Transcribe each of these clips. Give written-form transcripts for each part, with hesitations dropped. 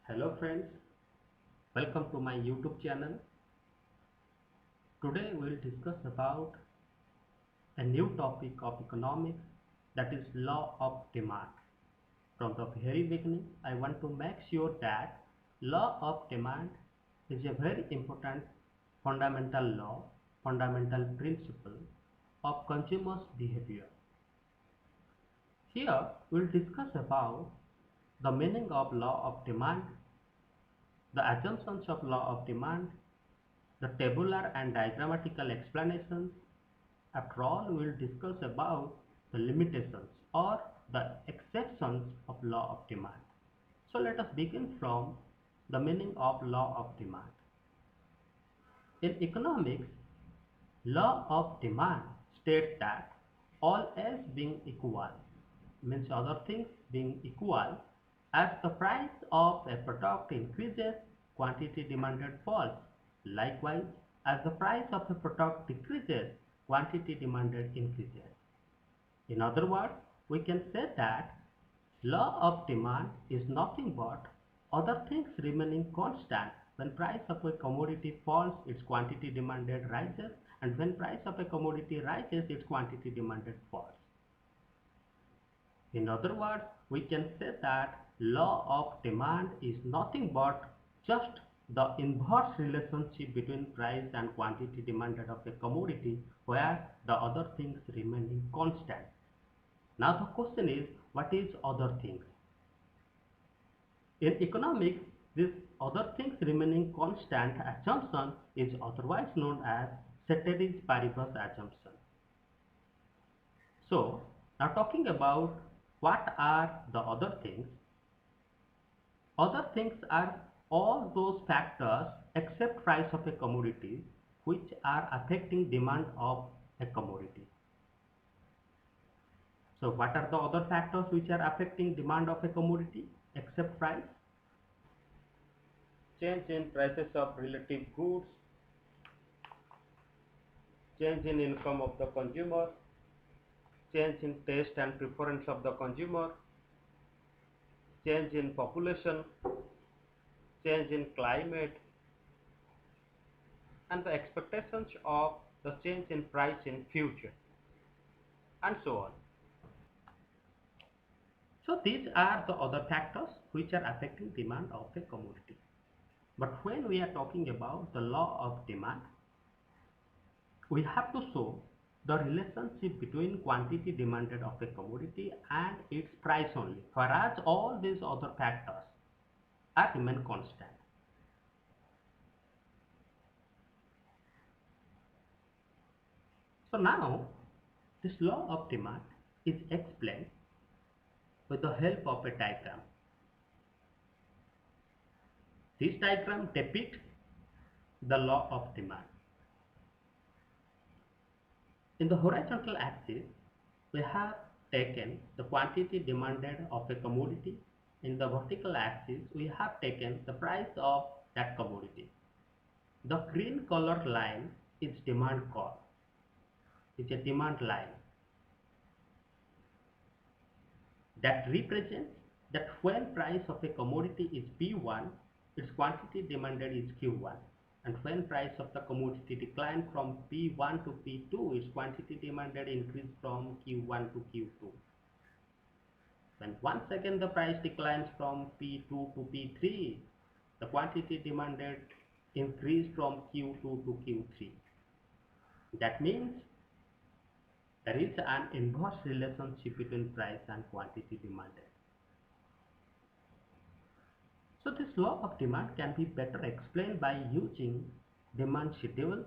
Hello friends, welcome to my YouTube channel. Today we will discuss about a new topic of economics, that is law of demand. From the very beginning, I want to make sure that law of demand is a very important fundamental law, fundamental principle of consumers' behavior. Here we will discuss about the meaning of law of demand, the assumptions of law of demand, the tabular and diagrammatical explanations. After all, we will discuss about the limitations or the exceptions of law of demand. So let us begin from the meaning of law of demand. In economics, law of demand states that all else being equal, means other things being equal, as the price of a product increases, quantity demanded falls. Likewise, as the price of a product decreases, quantity demanded increases. In other words, we can say that law of demand is nothing but other things remaining constant. When price of a commodity falls, its quantity demanded rises, and when price of a commodity rises, its quantity demanded falls. In other words, we can say that law of demand is nothing but just the inverse relationship between price and quantity demanded of a commodity, where the other things remaining constant. Now the question is, what is other things? In economics, this other things remaining constant assumption is otherwise known as ceteris paribus assumption. So, now talking about what are the other things? Other things are all those factors except price of a commodity which are affecting demand of a commodity. So what are the other factors which are affecting demand of a commodity except price? Change in prices of relative goods, change in income of the consumer, change in taste and preference of the consumer, change in population, change in climate, and the expectations of the change in price in future, and so on. So these are the other factors which are affecting demand of a commodity. But when we are talking about the law of demand, we have to show the relationship between quantity demanded of a commodity and its price only, whereas all these other factors are remain constant. So now this law of demand is explained with the help of a diagram. This diagram depicts the law of demand. In the horizontal axis, we have taken the quantity demanded of a commodity. In the vertical axis, we have taken the price of that commodity. The green colored line is demand curve. It's a demand line that represents that when price of a commodity is P1, its quantity demanded is Q1. And when price of the commodity declined from P1 to P2, its quantity demanded increased from Q1 to Q2. When once again the price declines from P2 to P3, the quantity demanded increased from Q2 to Q3. That means there is an inverse relationship between price and quantity demanded. So this law of demand can be better explained by using demand schedule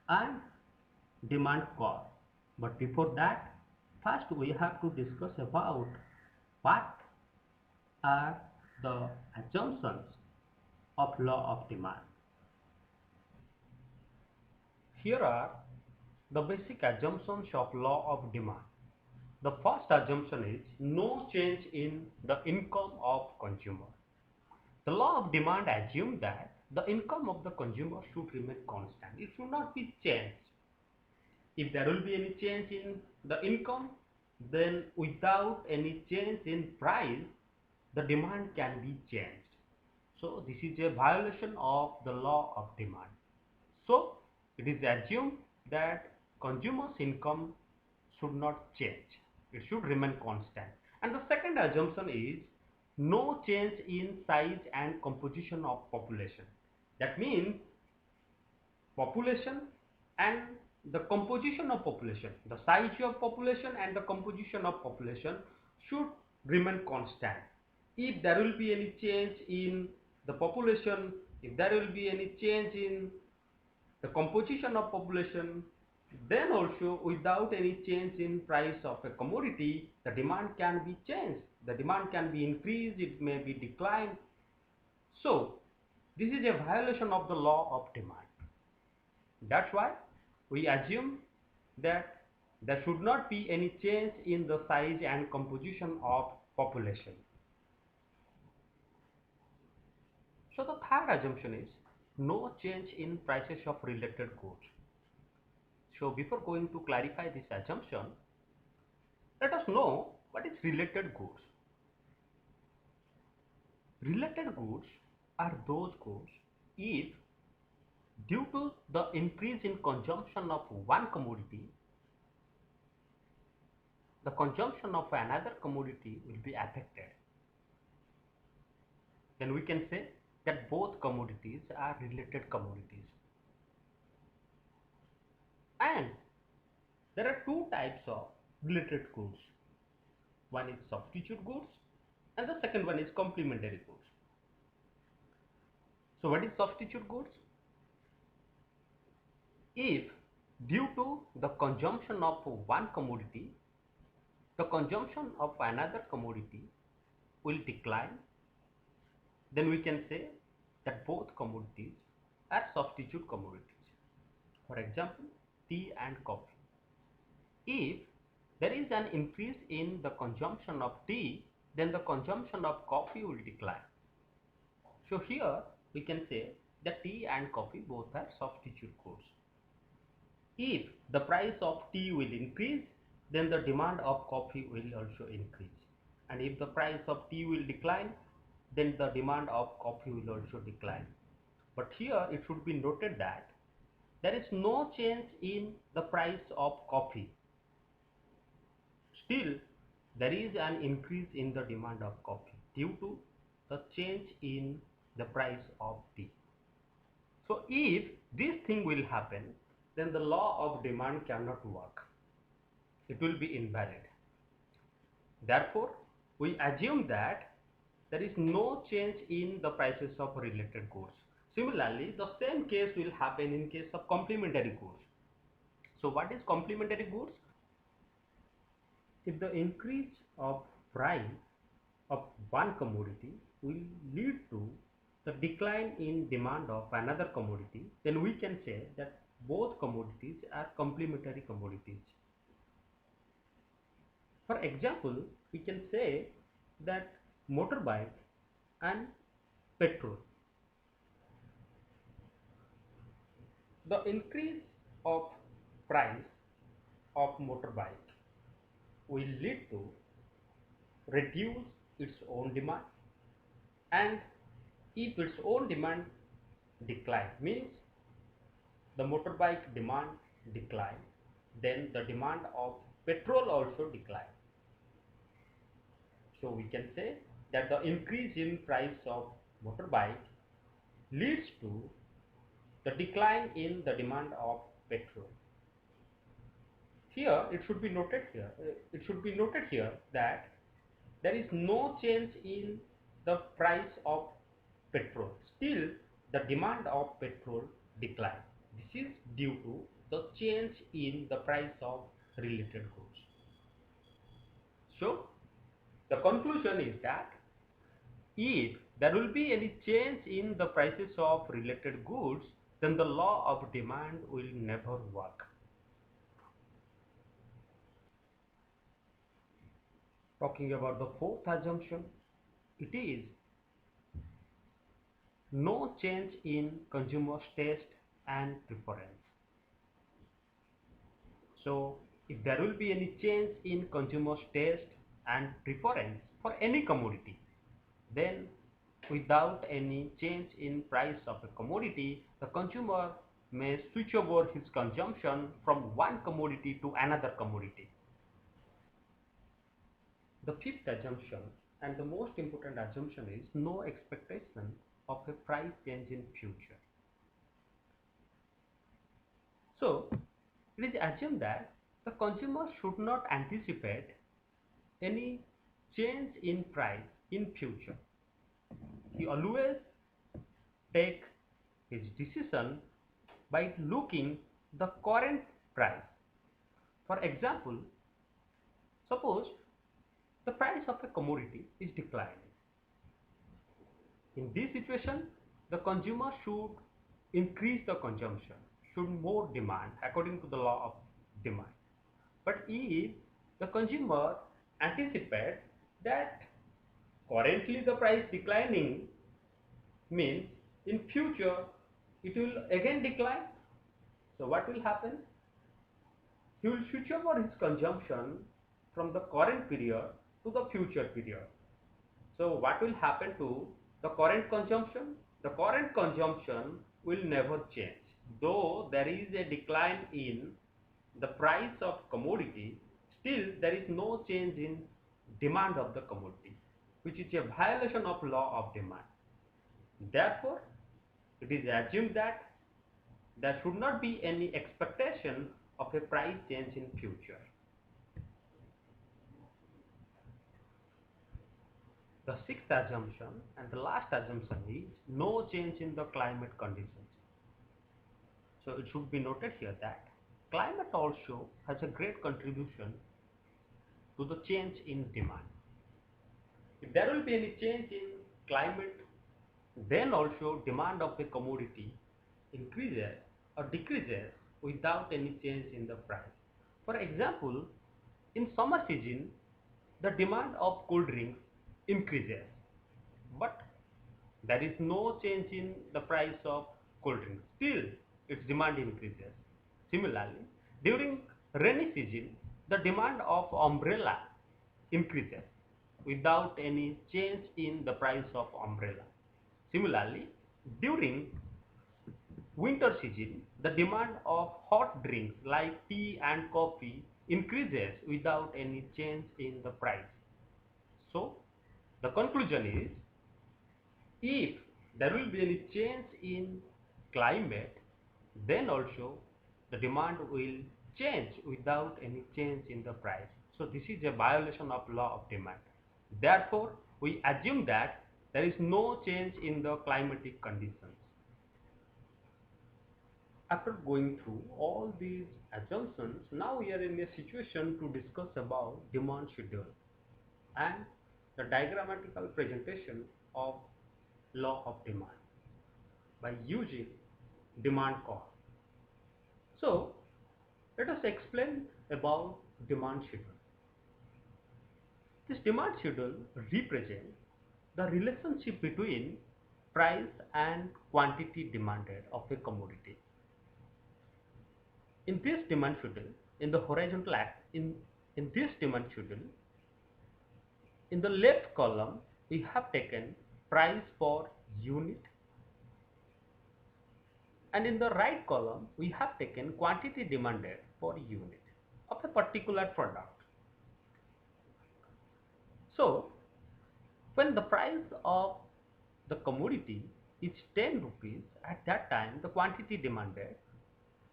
and demand curve. But before that, first we have to discuss about what are the assumptions of law of demand. Here are the basic assumptions of law of demand. The first assumption is no change in the income of consumer. The law of demand assumes that the income of the consumer should remain constant. It should not be changed. If there will be any change in the income, then without any change in price, the demand can be changed. So this is a violation of the law of demand. So it is assumed that consumers' income should not change. It should remain constant. And the second assumption is no change in size and composition of population. That means population and the composition of population, the size of population and the composition of population should remain constant. If there will be any change in the population, if there will be any change in the composition of population, then also without any change in price of a commodity, the demand can be changed. The demand can be increased, it may be declined. So this is a violation of the law of demand. That's why we assume that there should not be any change in the size and composition of population. So the third assumption is no change in prices of related goods. So before going to clarify this assumption, let us know what is related goods. Related goods are those goods if due to the increase in consumption of one commodity, the consumption of another commodity will be affected. Then we can say that both commodities are related commodities. And there are two types of related goods. One is substitute goods and the second one is complementary goods. So what is substitute goods? If due to the consumption of one commodity, the consumption of another commodity will decline, then we can say that both commodities are substitute commodities. For example, tea and coffee. If there is an increase in the consumption of tea, then the consumption of coffee will decline. So here we can say that tea and coffee both are substitute goods. If the price of tea will increase, then the demand of coffee will also increase. And if the price of tea will decline, then the demand of coffee will also decline. But here it should be noted that there is no change in the price of coffee. Still, there is an increase in the demand of coffee due to the change in the price of tea. So if this thing will happen, then the law of demand cannot work. It will be invalid. Therefore, we assume that there is no change in the prices of related goods. Similarly, the same case will happen in case of complementary goods. So what is complementary goods? If the increase of price of one commodity will lead to the decline in demand of another commodity, then we can say that both commodities are complementary commodities. For example, we can say that motorbike and petrol. The increase of price of motorbike will lead to reduce its own demand, and if its own demand decline means the motorbike demand decline, then the demand of petrol also decline. So we can say that the increase in price of motorbike leads to the decline in the demand of petrol. Here it should be noted here that there is no change in the price of petrol. Still, the demand of petrol decline. This is due to the change in the price of related goods. So the conclusion is that if there will be any change in the prices of related goods, then the law of demand will never work. Talking about the fourth assumption, it is no change in consumers' taste and preference. So if there will be any change in consumers' taste and preference for any commodity, then without any change in price of a commodity, the consumer may switch over his consumption from one commodity to another commodity. The fifth assumption and the most important assumption is no expectation of a price change in future. So, it is assumed that the consumer should not anticipate any change in price in future. He always take his decision by looking the current price. For example, suppose the price of a commodity is declining. In this situation, the consumer should increase the consumption, should more demand according to the law of demand. But if the consumer anticipates that currently the price declining means in future it will again decline, so what will happen? He will switch over his consumption from the current period to the future period. So what will happen to the current consumption? The current consumption will never change. Though there is a decline in the price of commodity, still there is no change in demand of the commodity, which is a violation of law of demand. Therefore, it is assumed that there should not be any expectation of a price change in future. The sixth assumption and the last assumption is no change in the climate conditions. So it should be noted here that climate also has a great contribution to the change in demand. If there will be any change in climate, then also demand of a commodity increases or decreases without any change in the price. For example, in summer season, the demand of cold drinks increases, but there is no change in the price of cold drinks. Still, its demand increases. Similarly, during rainy season, the demand of umbrella increases without any change in the price of umbrella. Similarly, during winter season, the demand of hot drinks like tea and coffee increases without any change in the price. So, the conclusion is, if there will be any change in climate, then also the demand will change without any change in the price. So this is a violation of law of demand. Therefore, we assume that there is no change in the climatic conditions. After going through all these assumptions, now we are in a situation to discuss about demand schedule and the diagrammatical presentation of law of demand by using demand curve. So let us explain about demand schedule. This demand schedule represents the relationship between price and quantity demanded of a commodity. In this demand schedule, in the horizontal axis, in this demand schedule, in the left column, we have taken price per unit, and in the right column, we have taken quantity demanded per unit of a particular product. So, when the price of the commodity is 10 rupees, at that time the quantity demanded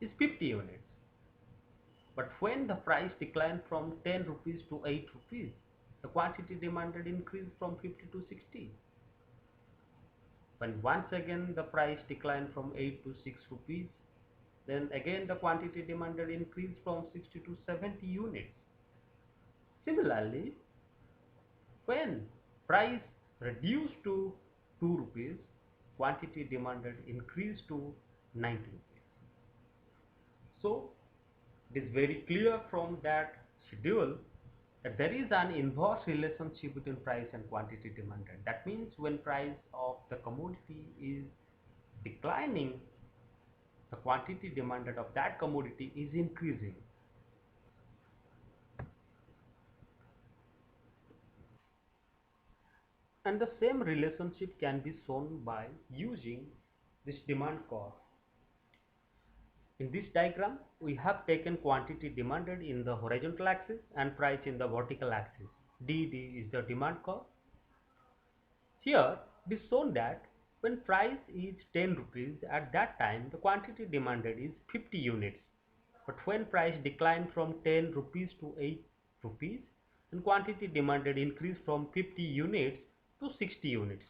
is 50 units. But when the price declined from 10 rupees to 8 rupees, the quantity demanded increased from 50 to 60. When once again the price declined from 8 to 6 rupees, then again the quantity demanded increased from 60 to 70 units. Similarly, when price reduced to 2 rupees, quantity demanded increased to 90 rupees. So, it is very clear from that schedule that there is an inverse relationship between price and quantity demanded. That means when price of the commodity is declining, the quantity demanded of that commodity is increasing. And the same relationship can be shown by using this demand curve. In this diagram, we have taken quantity demanded in the horizontal axis and price in the vertical axis. DD is the demand curve. Here, it is shown that when price is 10 rupees, at that time the quantity demanded is 50 units. But when price declined from 10 rupees to 8 rupees, then quantity demanded increased from 50 units to 60 units.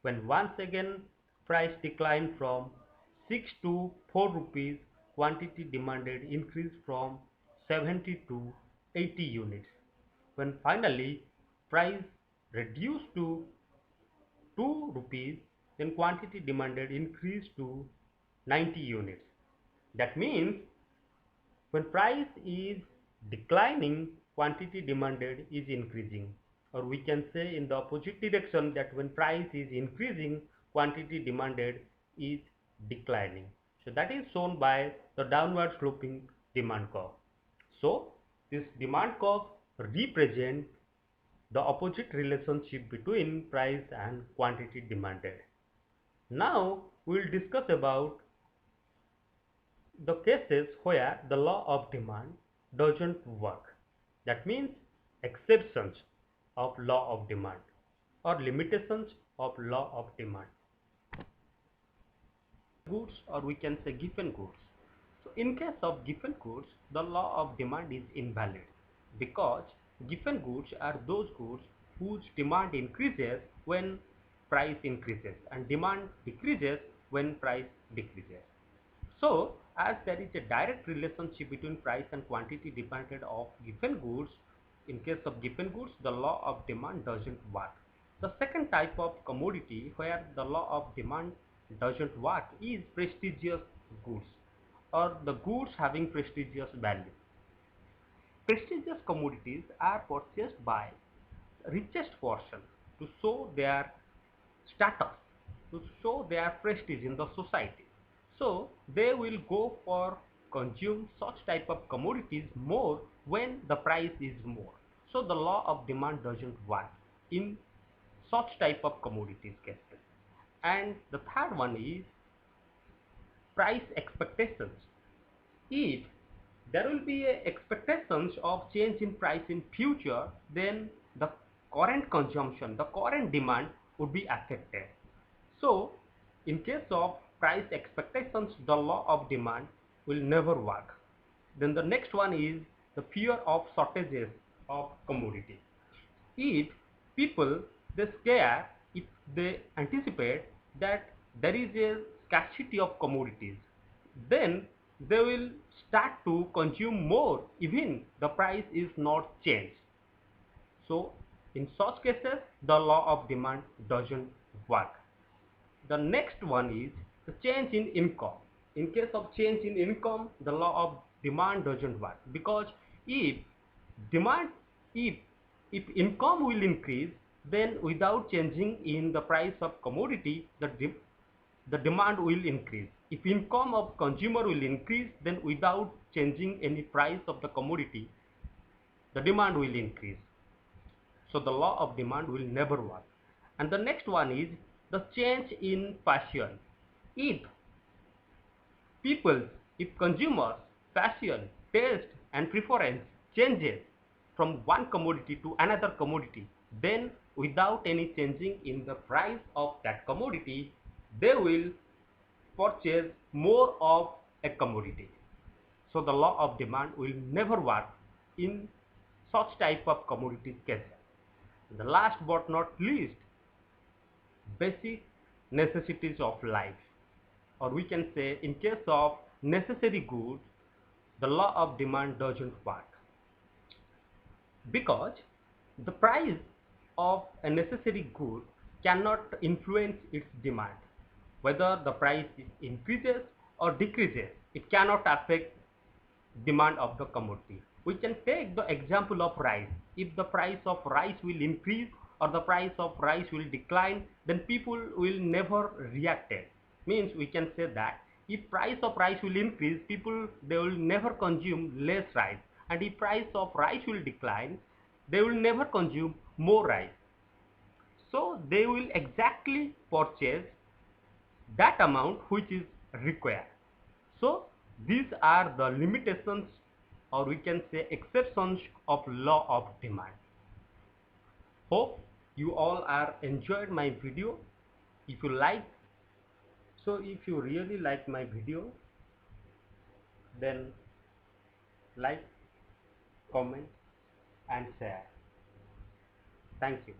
When once again price declined from 6 to 4 rupees, quantity demanded increased from 70 to 80 units. When finally price reduced to 2 rupees, then quantity demanded increased to 90 units. That means when price is declining, quantity demanded is increasing. Or we can say in the opposite direction that when price is increasing, quantity demanded is declining. So that is shown by the downward sloping demand curve. So this demand curve represents the opposite relationship between price and quantity demanded. Now we will discuss about the cases where the law of demand doesn't work. That means exceptions of law of demand or limitations of law of demand. Goods, or we can say given goods. So in case of given goods, the law of demand is invalid because given goods are those goods whose demand increases when price increases and demand decreases when price decreases. So, as there is a direct relationship between price and quantity demanded of given goods, in case of given goods, the law of demand doesn't work. The second type of commodity where the law of demand doesn't work is prestigious goods or the goods having prestigious value. Prestigious commodities are purchased by richest person to show their status, to show their prestige in the society. So they will go for consume such type of commodities more when the price is more. So the law of demand doesn't work in such type of commodities cases. And the third one is price expectations. If there will be a expectations of change in price in future, then the current consumption, the current demand would be affected. So in case of price expectations, the law of demand will never work. Then the next one is the fear of shortages of commodity. If people they scare, if they anticipate that there is a scarcity of commodities, then they will start to consume more even the price is not changed. So in such cases the law of demand doesn't work. The next one is the change in income. In case of change in income, the law of demand doesn't work because if demand, if if income will increase, then without changing in the price of commodity, the demand will increase. If income of consumer will increase, then without changing any price of the commodity, the demand will increase. So the law of demand will never work. And the next one is the change in fashion. If people, if consumers, fashion, taste and preference changes from one commodity to another commodity, then without any changing in the price of that commodity, they will purchase more of a commodity. So the law of demand will never work in such type of commodity cases. The last but not least, basic necessities of life, or we can say in case of necessary goods, the law of demand doesn't work because the price of a necessary good cannot influence its demand. Whether the price increases or decreases, it cannot affect demand of the commodity. We can take the example of rice. If the price of rice will increase or the price of rice will decline, then people will never react it. Means we can say that if price of rice will increase, people they will never consume less rice, and if price of rice will decline, they will never consume more rice. So they will exactly purchase that amount which is required. So these are the limitations, or we can say exceptions, of law of demand. Hope you all are enjoyed my video. If you like, so if you really like my video, then like, comment and share. Thank you.